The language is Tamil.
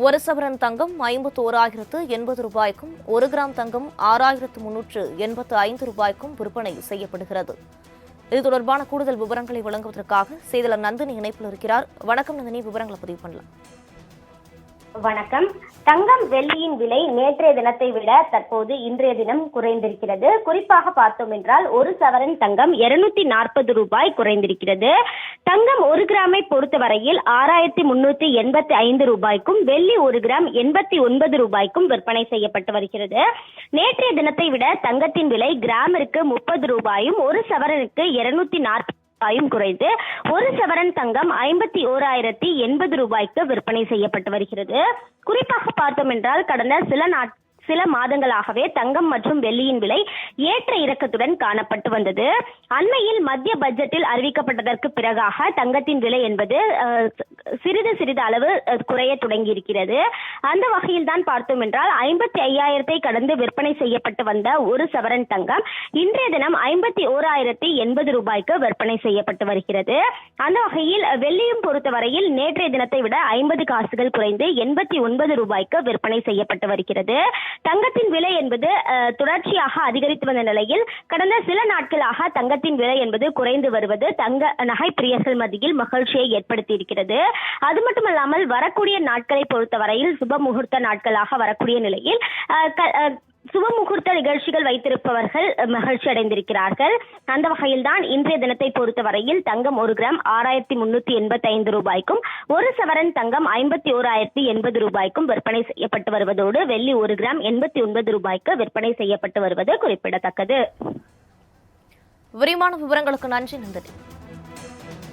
ஒரு சவரன் தங்கம் 51,080 ரூபாய்க்கும் 1 கிராம் தங்கம் 6,385 ரூபாய்க்கும் விற்பனை செய்யப்படுகிறது. இது தொடர்பான கூடுதல் விவரங்களை வழங்குவதற்காக செய்தியாளர் நந்தினி இணைப்பில் இருக்கிறார். வணக்கம் நந்தினி, விவரங்களை பதிவு பண்ணலாம். வணக்கம். தங்கம் வெள்ளியின் விலை நேற்றைய தினத்தை விட தற்போது இன்றைய தினம் குறைந்திருக்கிறது. குறிப்பாக பார்த்தோம் என்றால் ஒரு சவரன் தங்கம் 240 ரூபாய் குறைந்திருக்கிறது. தங்கம் 1 கிராமை பொறுத்தவரையில் 6,385 ரூபாய்க்கும் வெள்ளி 1 கிராம் 89 ரூபாய்க்கும் விற்பனை செய்யப்பட்டு வருகிறது. நேற்றைய தினத்தை விட தங்கத்தின் விலை கிராமிற்கு 30 ரூபாயும் ஒரு சவரனுக்கு 240 குறைந்து ஒரு சவரன் தங்கம் 51,080 ரூபாய்க்கு விற்பனை செய்யப்பட்டு வருகிறது. குறிப்பாக பார்த்தோம் என்றால் கடந்த சில மாதங்களாகவே தங்கம் மற்றும் வெள்ளியின் விலை ஏற்ற இறக்கத்துடன் காணப்பட்டு வந்தது. அண்மையில் மத்திய பட்ஜெட்டில் அறிவிக்கப்பட்டதற்கு பிறகாக தங்கத்தின் விலை என்பது சிறிது அளவு குறைய தொடங்கி இருக்கிறது. அந்த வகையில் தான் பார்த்தோம் என்றால் 55,000 கடந்து விற்பனை செய்யப்பட்டு வந்த ஒரு சவரன் தங்கம் இன்றைய தினம் 51,080 ரூபாய்க்கு விற்பனை செய்யப்பட்டு வருகிறது. அந்த வகையில் வெள்ளியும் பொறுத்தவரையில் நேற்றைய தினத்தை விட 50 காசுகள் குறைந்து 89 ரூபாய்க்கு விற்பனை செய்யப்பட்டு வருகிறது. தங்கத்தின் விலை என்பது தொடர்ச்சியாக அதிகரித்து வந்த நிலையில் கடந்த சில நாட்களாக தங்கத்தின் விலை என்பது குறைந்து வருவது தங்க நகை பிரியர்கள் மத்தியில் மகிழ்ச்சியை ஏற்படுத்தி இருக்கிறது. அது மட்டுமல்லாமல் வரக்கூடிய நாட்களை பொறுத்தவரையில் சுப முகூர்த்த நாட்களாக வரக்கூடிய நிலையில் சுப முகூர்த்த நிகழ்ச்சிகள் வைத்திருப்பவர்கள் மகிழ்ச்சி அடைந்திருக்கிறார்கள். அந்த வகையில் தான் இன்றைய தினத்தை பொறுத்தவரையில் தங்கம் 1 கிராம் 6,385 ரூபாய்க்கும் ஒரு சவரன் தங்கம் 51,080 ரூபாய்க்கும் விற்பனை செய்யப்பட்டு வருவதோடு வெள்ளி 1 கிராம் 89 ரூபாய்க்கு விற்பனை செய்யப்பட்டு வருவது குறிப்பிடத்தக்கது. விரிவான விவரங்களுக்கு நன்றி நந்தினி.